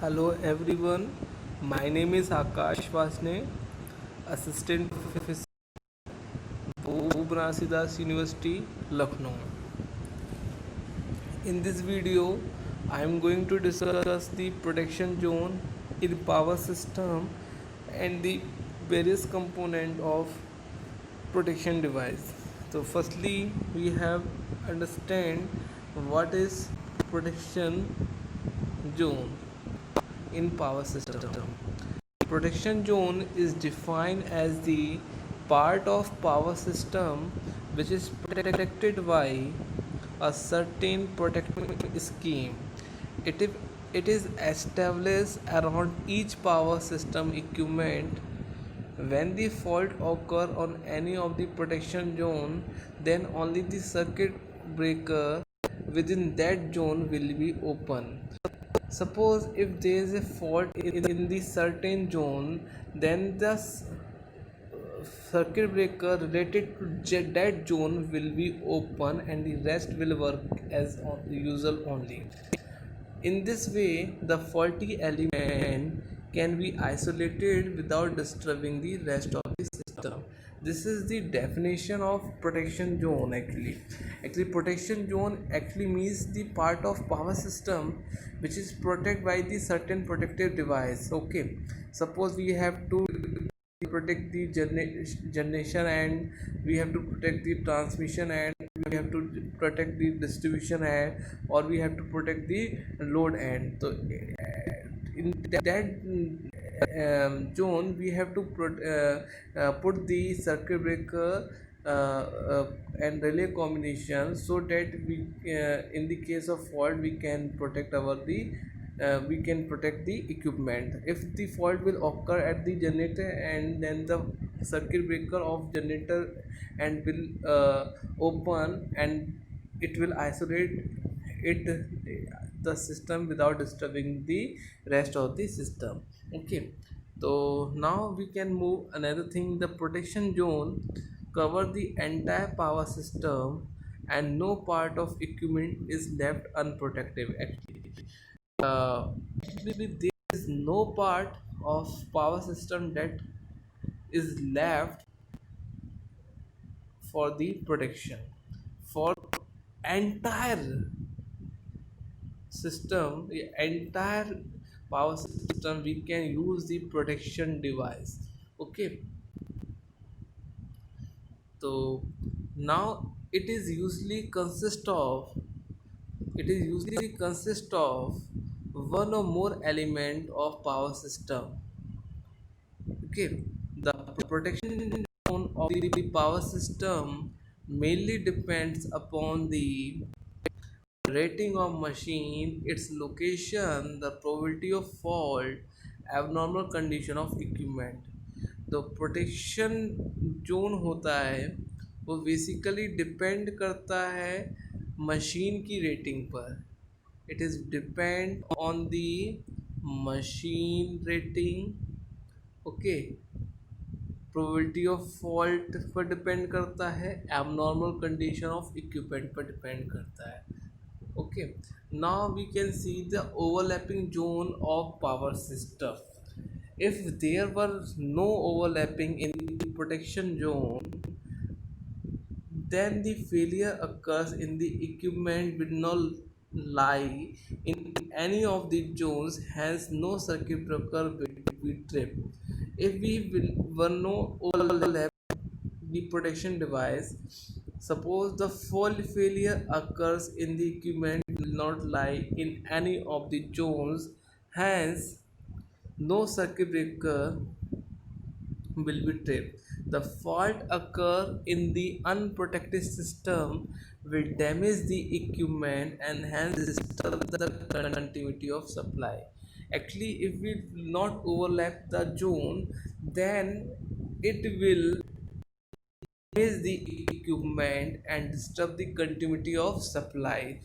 Hello everyone, my name is Akash Vasne, Assistant Professor, Bhubaneswar University, Lucknow. In this video, I am going to discuss the protection zone in power system and the various component of protection device. So firstly, we have understand what is protection zone in power system. Protection zone is defined as the part of power system which is protected by a certain protective scheme. It, it is established around each power system equipment. When the fault occur on any of the protection zone, then only the circuit breaker within that zone will be open. Suppose if there is a fault in the certain zone, then the circuit breaker related to that zone will be open and the rest will work as usual only. In this way, the faulty element can be isolated without disturbing the rest of the system. This is the definition of protection zone actually. Actually, protection zone actually means the part of power system which is protected by the certain protective device. Okay, suppose we have to protect the generation and we have to protect the transmission and we have to protect the distribution end or we have to protect the load end. So in that zone we have to put the circuit breaker and relay combination so that we in the case of fault we can protect we can protect the equipment. If the fault will occur at the generator and then the circuit breaker of generator and will open and it will isolate it the system without disturbing the rest of the system. Okay, so now we can move another thing. The protection zone cover the entire power system and no part of equipment is left unprotected actually. There is no part of power system that is left for the protection. For entire system, the entire power system, we can use the protection device. Okay, so now it is usually consist of one or more element of power system. Okay, the protection of the power system mainly depends upon the rating of machine, its location, the probability of fault, abnormal condition of equipment. तो protection zone होता है वो basically depend करता है machine की rating पर. It is depend on the machine rating. Okay, probability of fault पर depend करता है, एबनॉर्मल कंडीशन ऑफ इक्विपमेंट पर डिपेंड करता है. Okay, now we can see the overlapping zone of power system. If there were no overlapping in the protection zone, then the failure occurs in the equipment will not lie in any of the zones, hence no circuit breaker will be tripped. If we were no overlap the protection device, suppose the fault failure occurs in the equipment will not lie in any of the zones, hence no circuit breaker will be tripped. The fault occur in the unprotected system will damage the equipment and hence disturb the continuity of supply. Actually, if we not overlap the zone, then it will damage the equipment and disturb the continuity of supply.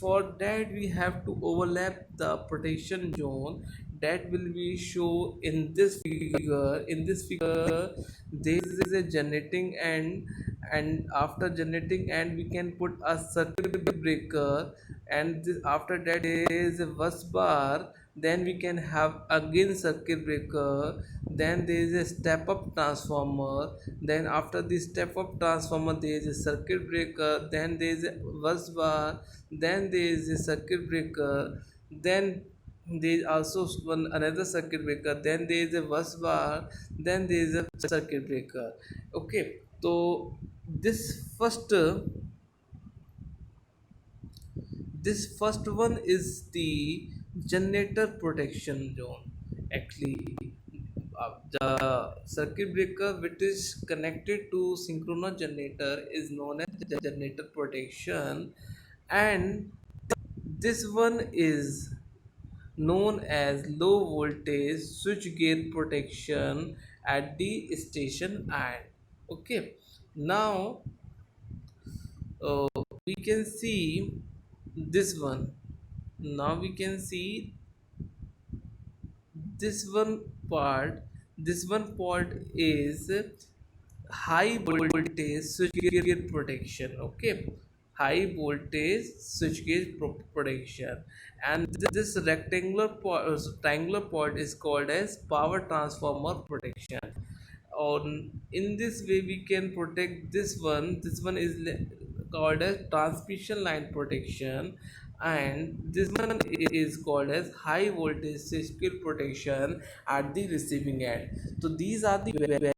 For that we have to overlap the protection zone that will be shown in this figure. In this figure there is a generating end, and after generating end we can put a circuit breaker, and after that there is a bus bar then we can have again circuit breaker, then there is a step up transformer, then after the step up transformer there is a circuit breaker, then there is a bus bar, then there is a circuit breaker, then there is also one another circuit breaker, then there is a bus bar, then there is a circuit breaker. Okay, so this first this first one is the generator protection zone. Actually, the circuit breaker which is connected to synchronous generator is known as the generator protection, and this one is known as low voltage switchgear protection at the station end. Okay, now uh, we can see this one. Now we can see this one part. This one part is high voltage switchgear protection. Okay, high voltage switchgear protection, and this rectangular triangular part is called as power transformer protection. On in this way we can protect this one is called as transmission line protection, and this one is called as high voltage switchgear protection at the receiving end. So these are the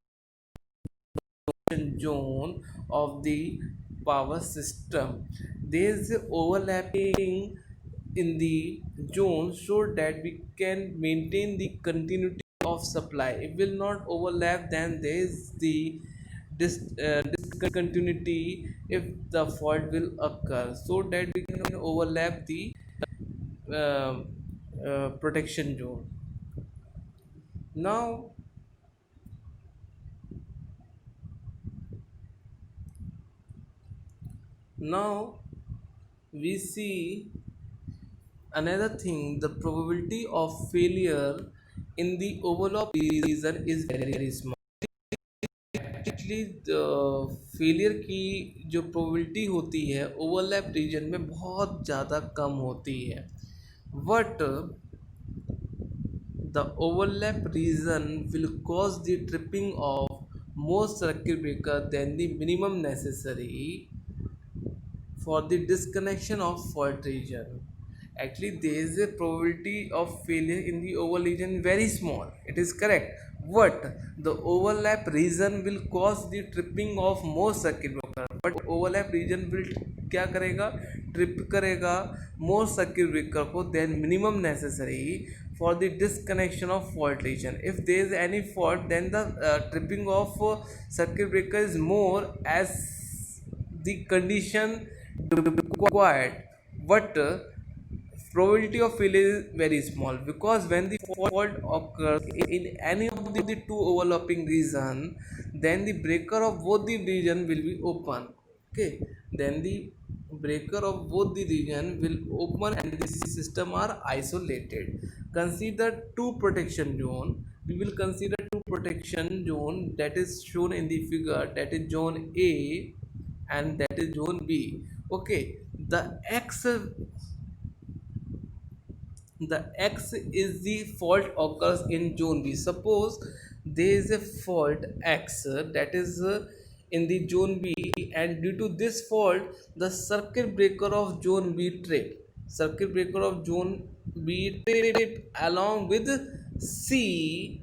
zone of the power system. There is overlapping in the zone so that we can maintain the continuity of supply. It will not overlap, then there is the discontinuity if the fault will occur, so that we can overlap the uh, protection zone. Now now we see another thing. The probability of failure in the overlap region is very small. Actually failure की जो probability होती है overlap reason में बहुत ज़्यादा कम होती है, but the overlap region will cause the tripping of more circuit breaker than the minimum necessary for the disconnection of fault region. Actually, there is a probability of failure in the overlap region very small. It is correct, but the overlap region will cause the tripping of more circuit breaker. But overlap region will क्या करेगा, trip करेगा more circuit breaker को than minimum necessary for the disconnection of fault region. If there is any fault, then the tripping of circuit breaker is more as the condition required, but probability of failure is very small, because when the fault occurs in any of the two overlapping region, then the breaker of both the region will be open. Okay, then the breaker of both the region will open and the system are isolated. Consider two protection zone. We will consider two protection zone that is shown in the figure, that is zone A and that is zone B. Okay, the X is the fault occurs in zone B. Suppose there is a fault X that is in the zone B, and due to this fault the circuit breaker of zone B trip. Circuit breaker of zone B trip along with C.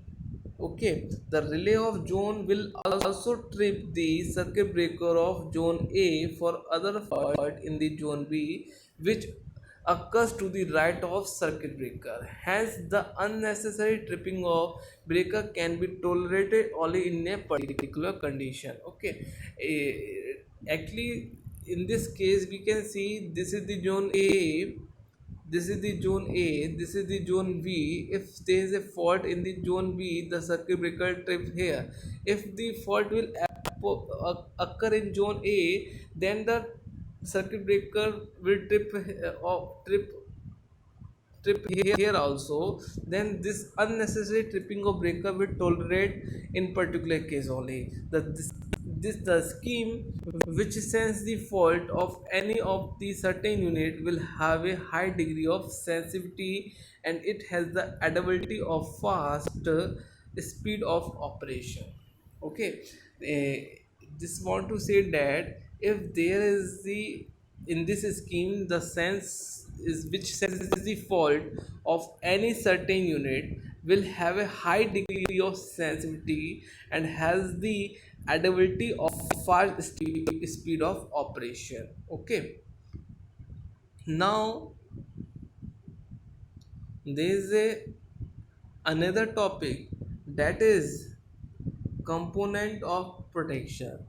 Okay, the relay of zone will also trip the circuit breaker of zone A for other fault in the zone B, which occurs to the right of circuit breaker. Hence, the unnecessary tripping of breaker can be tolerated only in a particular condition. Okay, actually, in this case, we can see this is the zone A, this is the zone A, this is the zone B. If there is a fault in the zone B, the circuit breaker trip here. If the fault will occur in zone A, then the circuit breaker will trip here also. Then this unnecessary tripping of breaker will tolerate in particular case only. This the scheme which sense the fault of any of the certain unit will have a high degree of sensitivity, and it has the ability of fast speed of operation. Okay. This want to say that if there is the in this scheme the sense is which senses the fault of any certain unit will have a high degree of sensitivity and has the ability of fast speed of operation. Okay. Now there is a another topic, that is component of protection.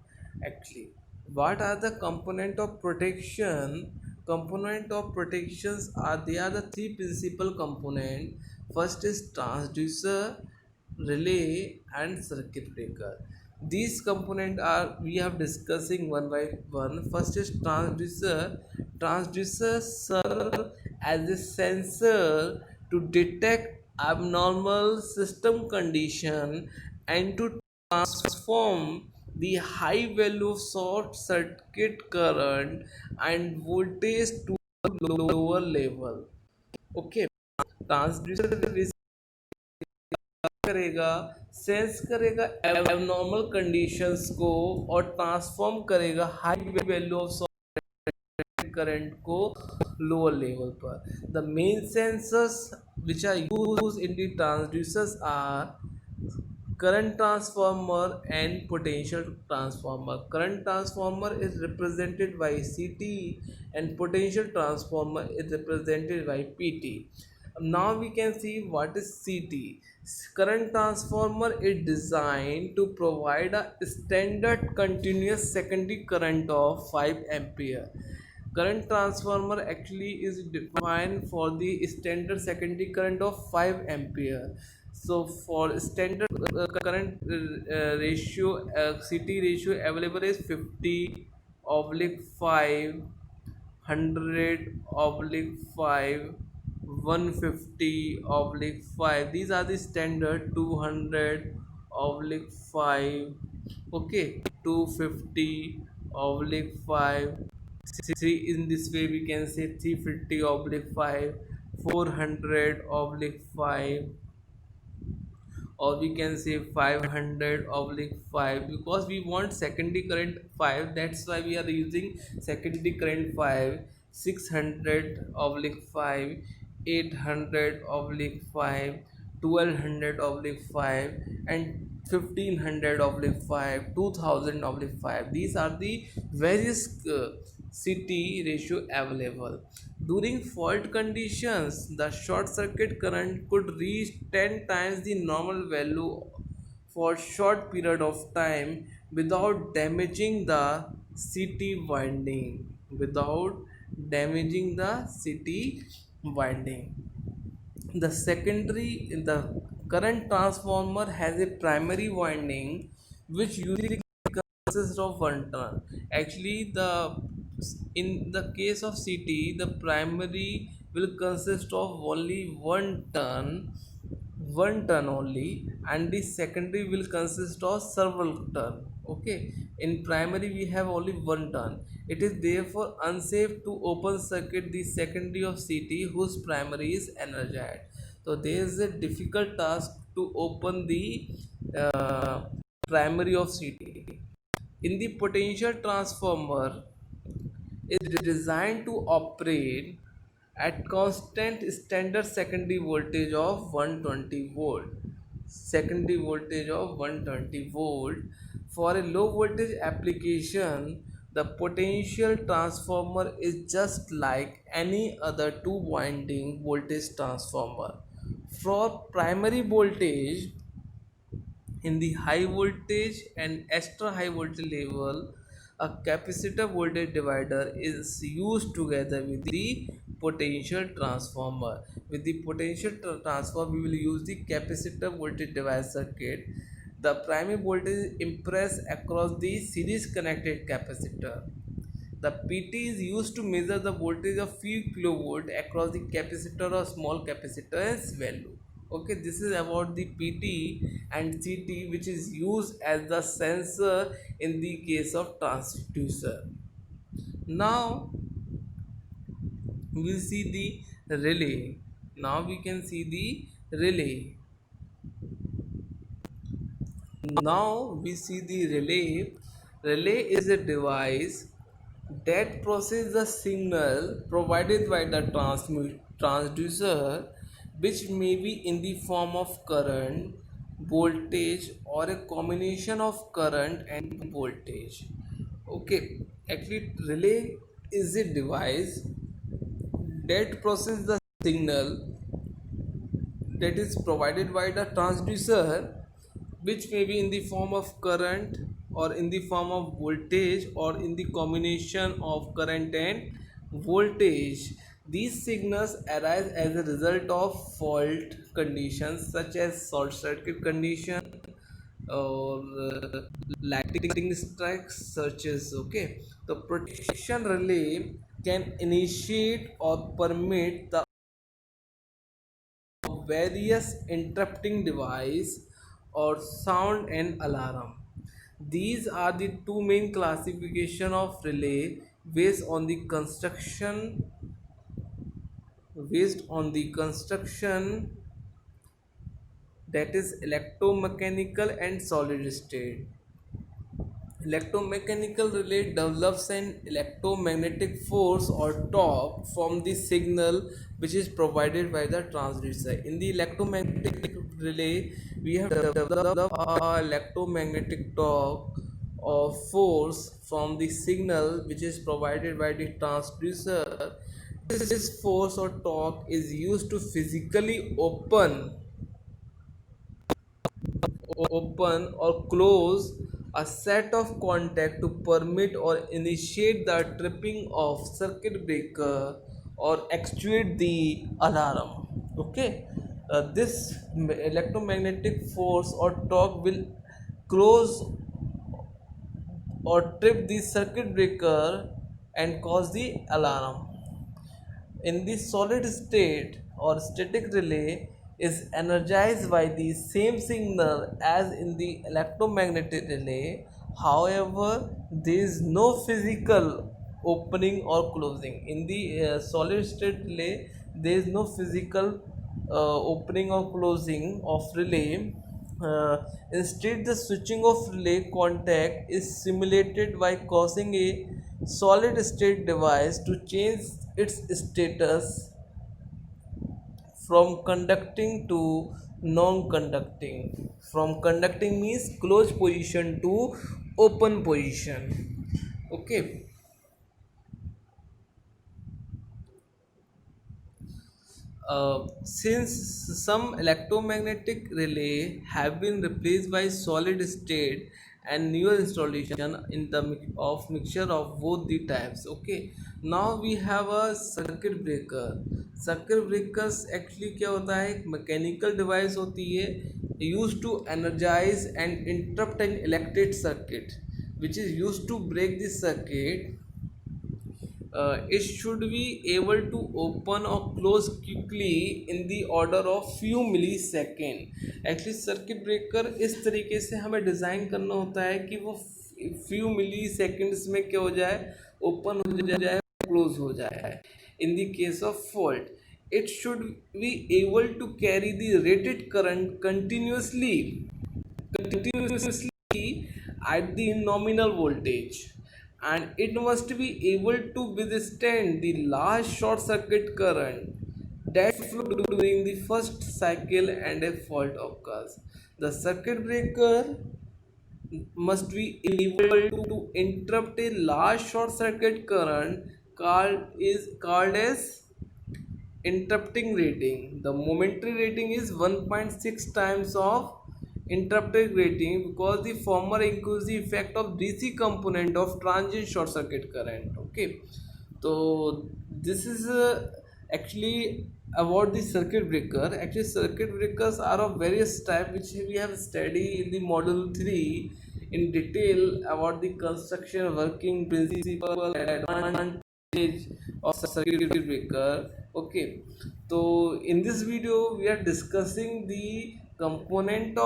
Actually, what are the component of protection? Component of protections are, they are the three principal component. First is transducer, relay and circuit breaker. These component are we have discussing one by one. First is transducer. Transducer serve as a sensor to detect abnormal system condition and to transform the high value of short circuit current and voltage to a lower level. Okay. Transducer करेगा, sense करेगा abnormal conditions को और transform करेगा high value of current को lower level पर. The main sensors which are used in the transducers are current transformer and potential transformer. Current transformer is represented by CT and potential transformer is represented by PT. Now we can see what is CT. Current transformer is designed to provide a standard continuous secondary current of 5 ampere. Current transformer actually is defined for the standard secondary current of 5 ampere. So for standard current ratio, CT ratio available is 50 oblique 5, 100 oblique 5, 150 oblique 5. These are the standard. 200 oblique 5. Okay. 250 oblique 5. See, in this way we can say 350 oblique 5, 400 oblique 5, or we can say 500 oblique 5, because we want secondary current 5, that's why we are using secondary current 5. 600 oblique 5, 800 oblique 5, 1200 oblique 5 and 1500 oblique 5, 2000 oblique 5. These are the various CT ratio available. During fault conditions, the short circuit current could reach 10 times the normal value for short period of time without damaging the CT winding. Without damaging the CT winding. The current transformer has a primary winding which usually consists of one turn. Actually, the in the case of CT, the primary will consist of only one turn only, and the secondary will consist of several turn. Okay. In primary we have only one turn. It is therefore unsafe to open circuit the secondary of CT whose primary is energized. So there is a difficult task to open the uh, primary of CT. In the potential transformer is designed to operate at constant standard secondary voltage of 120 volt. Secondary voltage of 120 volt. For a low voltage application, the potential transformer is just like any other two winding voltage transformer. For primary voltage, in the high voltage and extra high voltage level, a capacitor voltage divider is used together with the potential transformer. With the potential transformer, we will use the capacitor voltage divider circuit. The primary voltage is impressed across the series connected capacitor. The PT is used to measure the voltage of few kilovolt across the capacitor or small capacitor's value. Okay, this is about the PT and CT, which is used as the sensor in the case of transducer. Now we'll see the relay. Now we can see the relay. Now we see the relay. Relay is a device that processes the signal provided by the transducer, which may be in the form of current, voltage, or a combination of current and voltage. Okay, actually, relay is a device that processes the signal that is provided by the transducer, which may be in the form of current or in the form of voltage or in the combination of current and voltage. These signals arise as a result of fault conditions such as short circuit condition or lightning strikes such as. Okay, the protection relay can initiate or permit the various interrupting device or sound and alarm. These are the two main classification of relay based on the construction that is electromechanical and solid state. Electromechanical relay develops an electromagnetic force or torque from the signal which is provided by the transducer. In the electromagnetic relay, we have developed a electromagnetic torque or force from the signal which is provided by the transducer. This force or torque is used to physically open or close a set of contact to permit or initiate the tripping of circuit breaker or actuate the alarm. Okay, this electromagnetic force or torque will close or trip the circuit breaker and cause the alarm. In the solid state or static relay is energized by the same signal as in the electromagnetic relay. However, there is no physical opening or closing. In the solid state relay, there is no physical opening or closing of relay. Instead, the switching of relay contact is simulated by causing a solid state device to change its status from conducting to non-conducting. From conducting means closed position to open position. Okay. Since some electromagnetic relay have been replaced by solid state and newer installation in the of mixture of both the types. Okay, now we have a circuit breaker. Circuit breakers actually क्या होता है, एक mechanical device होती है used to energize and interrupt an electric circuit which is used to break the circuit. It should be able to open or close quickly in the order of few millisecond. Actually circuit breaker इस तरीके से हमें design करना होता है कि वो few मिली seconds में क्या हो जाए, ओपन हो जाए, क्लोज हो जाए. In the case of fault, it should be able to carry the rated current continuously at the nominal voltage, and it must be able to withstand the large short circuit current that flow during the first cycle and a fault occurs. The circuit breaker must be able to interrupt a large short circuit current called as interrupting rating. The momentary rating is 1.6 times of interrupted rating because the former includes the effect of DC component of transient short circuit current. Okay, so this is actually about the circuit breaker. Actually, circuit breakers are of various type which we have studied in the module 3 in detail about the construction, working principle, advantage of circuit breaker. Okay, so in this video we are discussing the components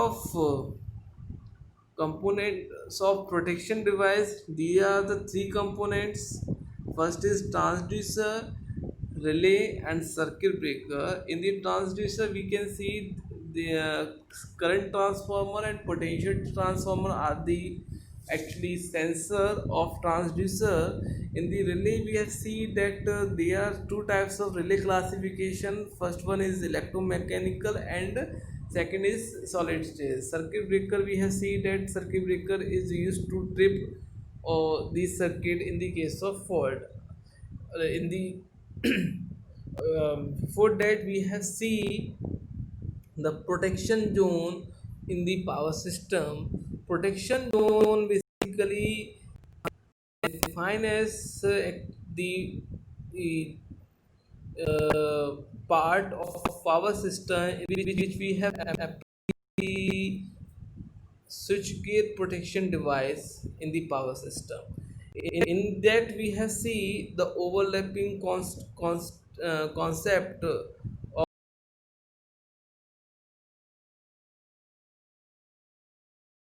of protection device. These are the three components. First is transducer, relay and circuit breaker. In the transducer we can see the current transformer and potential transformer are the actually sensor of transducer. In the relay we have seen that there are two types of relay classification. First one is electromechanical and second is solid state. Circuit breaker, we have seen that circuit breaker is used to trip or the circuit in the case of fault. In the before that we have seen the protection zone in the power system. Protection zone basically defined as the part of power system in which we have the switchgear protection device in the power system. In that we have see the overlapping concept